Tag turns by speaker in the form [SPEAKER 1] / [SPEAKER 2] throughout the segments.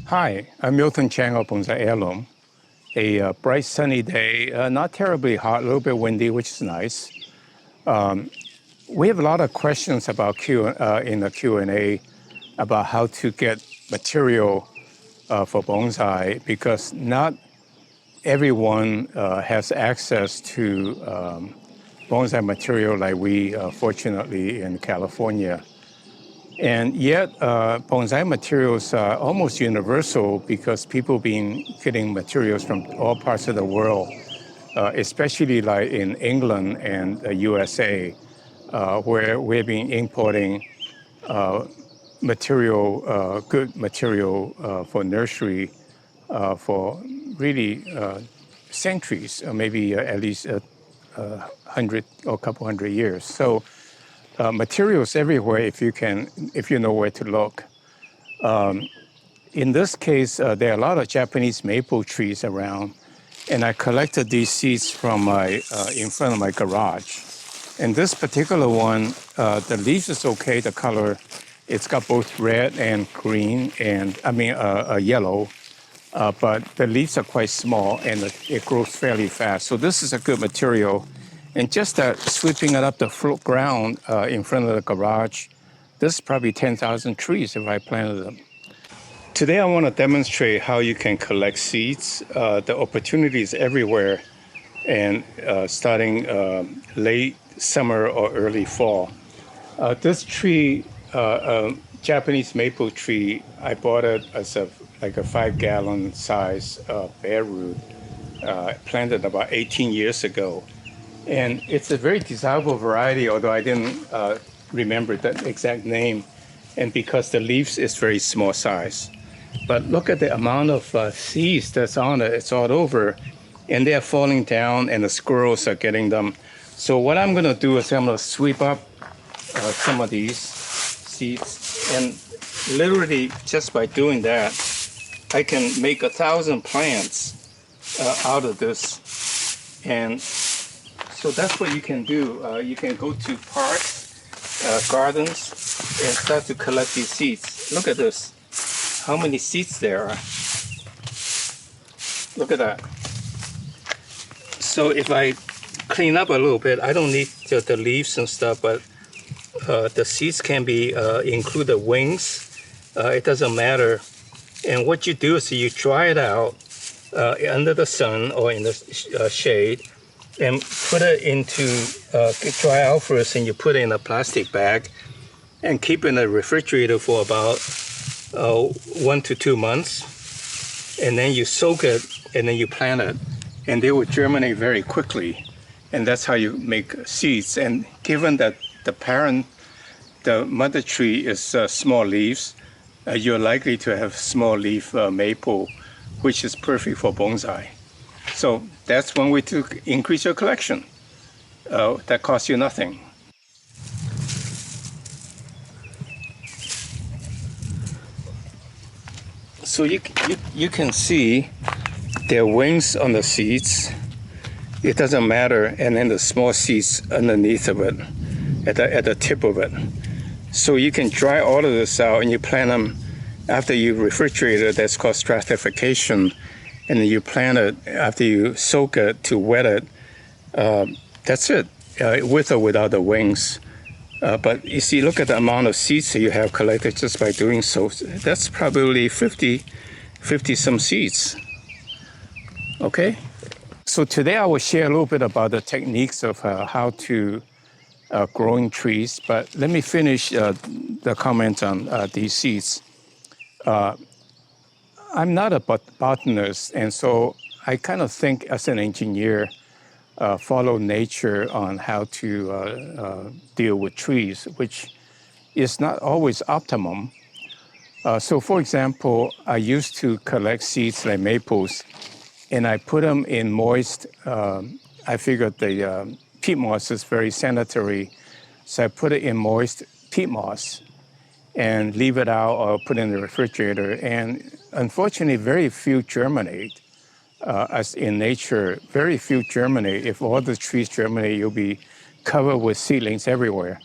[SPEAKER 1] Hi, I'm miltonchang of Bonsaiheirloom. A bright sunny day, not terribly hot, a little bit windy, which is nice. We have a lot of questions about in the Q&A about how to get material for bonsai because not everyone has access to bonsai material like we, fortunately, in California. And yet, bonsai materials are almost universal because people been getting materials from all parts of the world, especially like in England and the USA, where we've been importing good material for nursery for really centuries, maybe at least 100 or a couple hundred years. So materials everywhere if you know where to look. In this case, there are a lot of Japanese maple trees around, and I collected these seeds from in front of my garage. And this particular one, the leaves is okay, the color, it's got both red and green, and yellow, but the leaves are quite small and it grows fairly fast. So this is a good material. And just sweeping it up the ground in front of the garage, this is probably 10,000 trees if I planted them. Today I want to demonstrate how you can collect seeds. The opportunity is everywhere, and starting late summer or early fall. This tree, Japanese maple tree, I bought it as like a 5-gallon size bare root, planted about 18 years ago. And it's a very desirable variety, although I didn't remember the exact name, and because the leaves is very small size. But look at the amount of seeds that's on it. It's all over, and they're falling down, and the squirrels are getting them. So what I'm going to do is I'm going to sweep up some of these seeds, and literally just by doing that, I can make 1,000 plants out of this. And so that's what you can do. You can go to parks, gardens, and start to collect these seeds. Look at this. How many seeds there are. Look at that. So if I clean up a little bit, I don't need the leaves and stuff, but the seeds can be include the wings. It doesn't matter. And what you do is you dry it out under the sun or in the shade, and put it into dry out first, and you put it in a plastic bag and keep it in the refrigerator for about 1 to 2 months, and then you soak it, and then you plant it, and they will germinate very quickly. And that's how you make seeds. And given that the mother tree is small leaves, you're likely to have small leaf maple, which is perfect for bonsai. So that's one way to increase your collection. That costs you nothing. So you can see there are wings on the seeds. It doesn't matter, and then the small seeds underneath of it, at the tip of it. So you can dry all of this out, and you plant them after you refrigerate it. That's called stratification. And then you plant it after you soak it to wet it. That's it, with or without the wings. But you see, look at the amount of seeds that you have collected just by doing so. That's probably 50 some seeds. Okay? So today I will share a little bit about the techniques of how to growing trees. But let me finish the comment on these seeds. I'm not a botanist, and so I kind of think as an engineer, follow nature on how to deal with trees, which is not always optimum. So for example, I used to collect seeds like maples, and I put them in moist, I figured the peat moss is very sanitary, so I put it in moist peat moss and leave it out or put it in the refrigerator. And unfortunately, very few germinate. As in nature, very few germinate. If all the trees germinate, you'll be covered with seedlings everywhere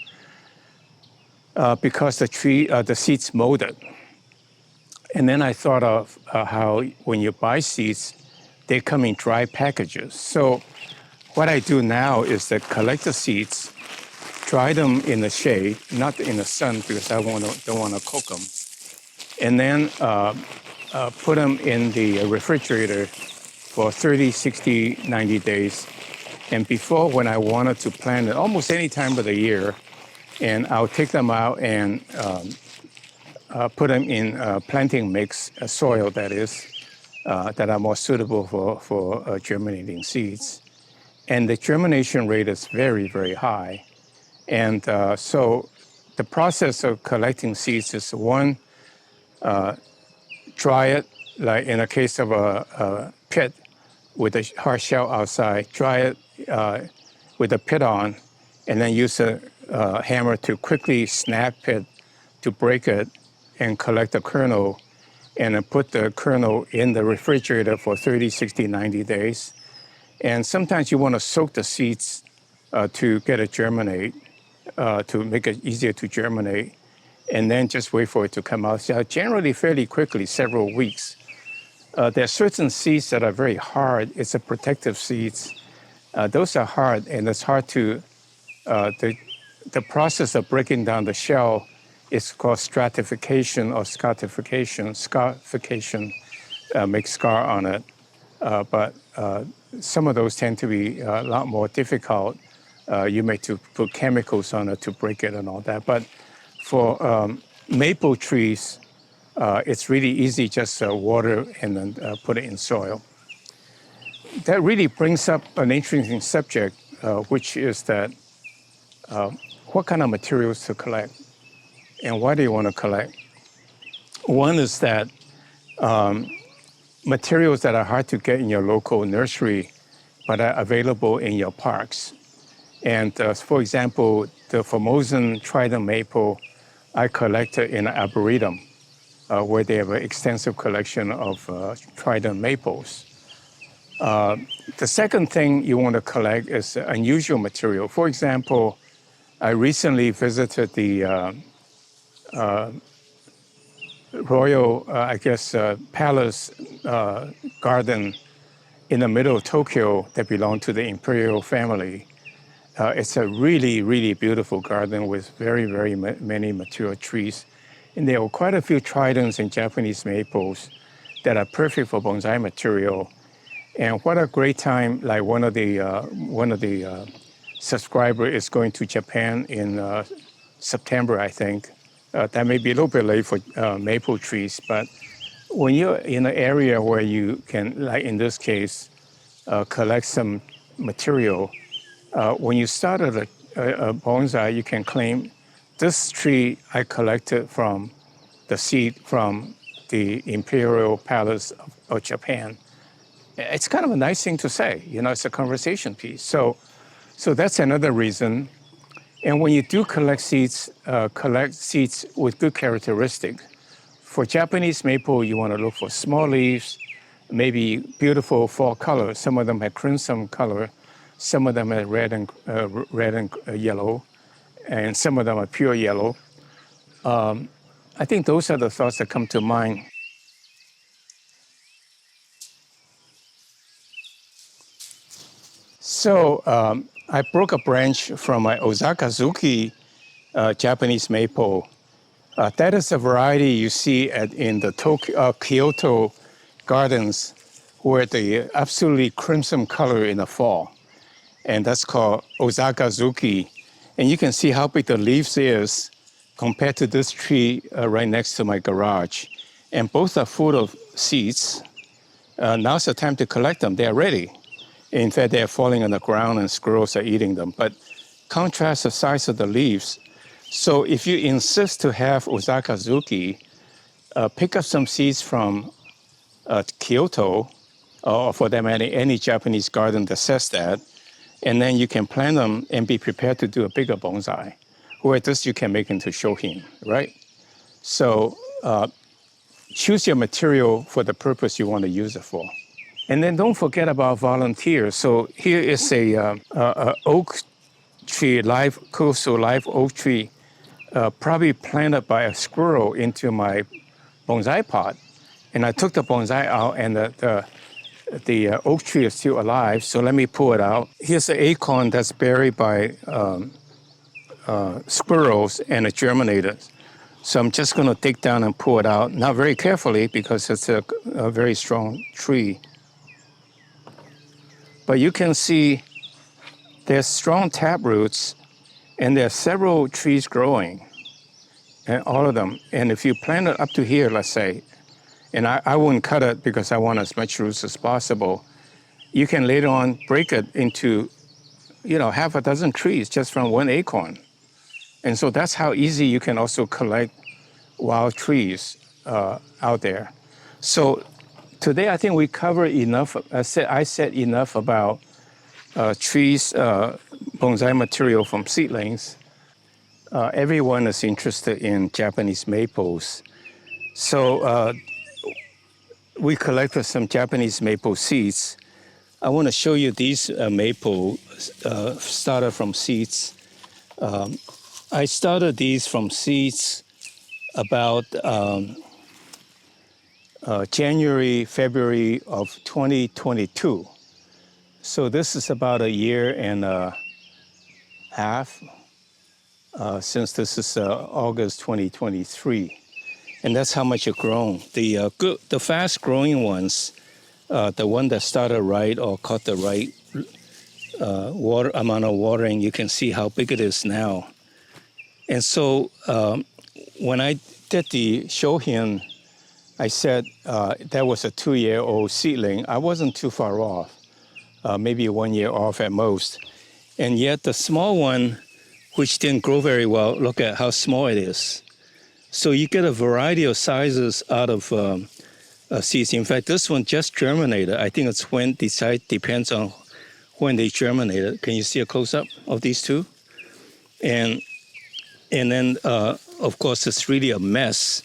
[SPEAKER 1] because the seeds molded. And then I thought of how when you buy seeds, they come in dry packages. So what I do now is that collect the seeds, dry them in the shade, not in the sun because I don't want to cook them, and then put them in the refrigerator for 30, 60, 90 days. And before, when I wanted to plant it, almost any time of the year, and I'll take them out and put them in planting mix, soil that is, that are more suitable for germinating seeds. And the germination rate is very, very high. And so the process of collecting seeds is one, dry it, like in a case of a pit with a hard shell outside, dry it with a pit on, and then use a hammer to quickly snap it to break it and collect the kernel, and then put the kernel in the refrigerator for 30, 60, 90 days. And sometimes you want to soak the seeds to get it germinate, to make it easier to germinate, and then just wait for it to come out. So generally fairly quickly, several weeks. There are certain seeds that are very hard. It's a protective seeds. Those are hard, and it's hard to, the process of breaking down the shell is called stratification or scarification. Scarification makes scar on it. But some of those tend to be a lot more difficult. You may to put chemicals on it to break it and all that. But for maple trees, it's really easy, just water and then put it in soil. That really brings up an interesting subject, which is that what kind of materials to collect and why do you want to collect? One is that materials that are hard to get in your local nursery but are available in your parks. And for example, the Formosan trident maple, I collected in an arboretum where they have an extensive collection of trident maples. The second thing you want to collect is unusual material. For example, I recently visited the royal, palace garden in the middle of Tokyo that belonged to the imperial family. It's a really, really beautiful garden with very, very many mature trees. And there are quite a few tridents and Japanese maples that are perfect for bonsai material. And what a great time, like one of the subscribers is going to Japan in September, I think. That may be a little bit late for maple trees, but when you're in an area where you can, like in this case, collect some material, when you start at a bonsai, you can claim, this tree I collected from the seed from the Imperial Palace of Japan. It's kind of a nice thing to say, you know, it's a conversation piece. So that's another reason. And when you do collect seeds with good characteristics. For Japanese maple, you want to look for small leaves, maybe beautiful fall color. Some of them have crimson color, some of them are red and yellow, and some of them are pure yellow. I think those are the thoughts that come to mind. So I broke a branch from my Osakazuki Japanese maple. That is a variety you see in the Kyoto gardens where the absolutely crimson color in the fall. And that's called Osakazuki. And you can see how big the leaves is compared to this tree right next to my garage. And both are full of seeds. Now's the time to collect them. They're ready. In fact, they're falling on the ground and squirrels are eating them. But contrast the size of the leaves. So if you insist to have Osakazuki, pick up some seeds from Kyoto, or for that matter, any Japanese garden that says that, and then you can plant them and be prepared to do a bigger bonsai, where this you can make into shohin, right? So choose your material for the purpose you want to use it for. And then don't forget about volunteers. So here is a oak tree, coastal live oak tree, probably planted by a squirrel into my bonsai pot. And I took the bonsai out, and the oak tree is still alive, so let me pull it out. Here's the acorn that's buried by squirrels, and it germinated. So I'm just going to dig down and pull it out, not very carefully because it's a very strong tree. But you can see there's strong tap roots, and there are several trees growing, and all of them. And if you plant it up to here, let's say, and I wouldn't cut it because I want as much roots as possible, you can later on break it into, half a dozen trees just from one acorn. And so that's how easy you can also collect wild trees out there. So today I think we covered enough. I said enough about trees, bonsai material from seedlings. Everyone is interested in Japanese maples. So we collected some Japanese maple seeds. I want to show you these maple started from seeds. I started these from seeds about January, February of 2022. So this is about a year and a half since this is August 2023. And that's how much it's grown. The fast-growing ones, the one that started right or caught the right amount of watering, you can see how big it is now. And so when I did the shohin, I said that was a 2-year-old seedling. I wasn't too far off, maybe 1 year off at most. And yet the small one, which didn't grow very well, look at how small it is. So you get a variety of sizes out of seeds. In fact, this one just germinated. I think it's depends on when they germinated. Can you see a close-up of these two? And then, of course, it's really a mess.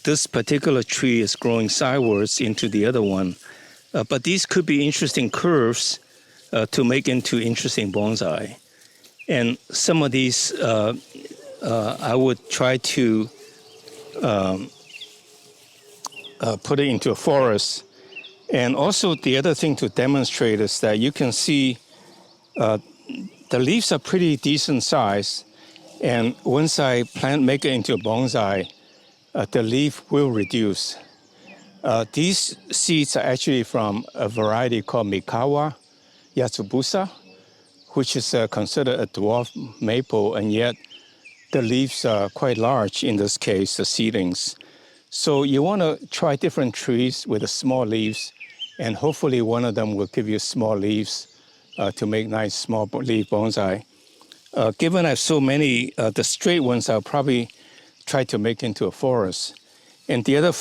[SPEAKER 1] This particular tree is growing sideways into the other one. But these could be interesting curves to make into interesting bonsai. And some of these, I would try to put it into a forest. And also the other thing to demonstrate is that you can see the leaves are pretty decent size. And once I make it into a bonsai, the leaf will reduce. These seeds are actually from a variety called Mikawa Yatsubusa, which is considered a dwarf maple, and yet the leaves are quite large in this case, the seedlings. So you want to try different trees with the small leaves, and hopefully one of them will give you small leaves to make nice small leaf bonsai. Given I have so many, the straight ones I'll probably try to make into a forest. And the other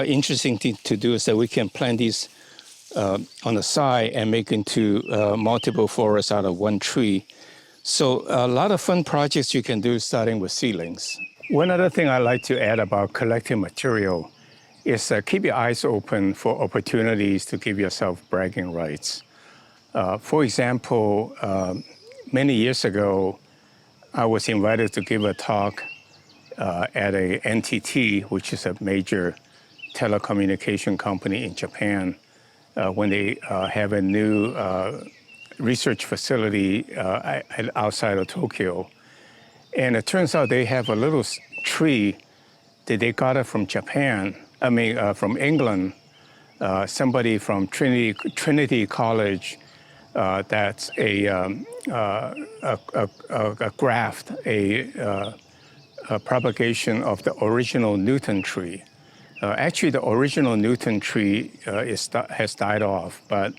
[SPEAKER 1] interesting thing to do is that we can plant these on the side and make into multiple forests out of one tree. So a lot of fun projects you can do starting with seedlings. One other thing I like to add about collecting material is keep your eyes open for opportunities to give yourself bragging rights. For example, many years ago, I was invited to give a talk at a NTT, which is a major telecommunication company in Japan, when they have a new research facility outside of Tokyo. And it turns out they have a little tree that they got it from Japan, from England. Somebody from Trinity College, that's a graft, a propagation of the original Newton tree. Actually, the original Newton tree has died off, but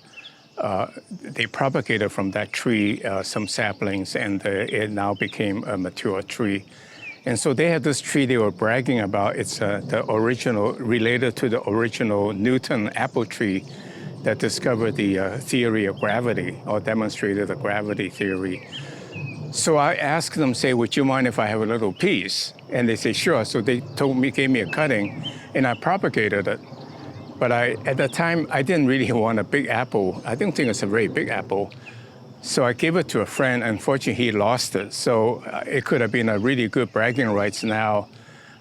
[SPEAKER 1] they propagated from that tree some saplings, and it now became a mature tree. And so they had this tree they were bragging about. It's the original, related to the original Newton apple tree that discovered the theory of gravity, or demonstrated the gravity theory. So I asked them, would you mind if I have a little piece? And they said, sure. So they gave me a cutting, and I propagated it. But at the time, I didn't really want a big apple. I didn't think it's a very big apple. So I gave it to a friend. Unfortunately, he lost it. So it could have been a really good bragging rights now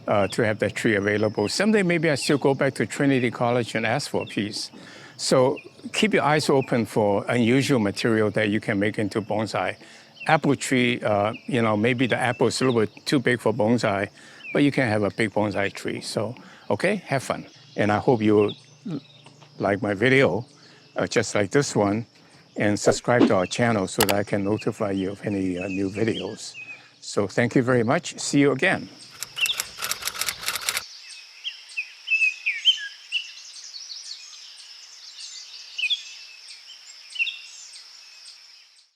[SPEAKER 1] to have that tree available. Someday maybe I still go back to Trinity College and ask for a piece. So keep your eyes open for unusual material that you can make into bonsai. Apple tree, maybe the apple is a little bit too big for bonsai, but you can have a big bonsai tree. So, okay, have fun. And I hope you like my video, just like this one, and subscribe to our channel so that I can notify you of any new videos. So thank you very much. See you again.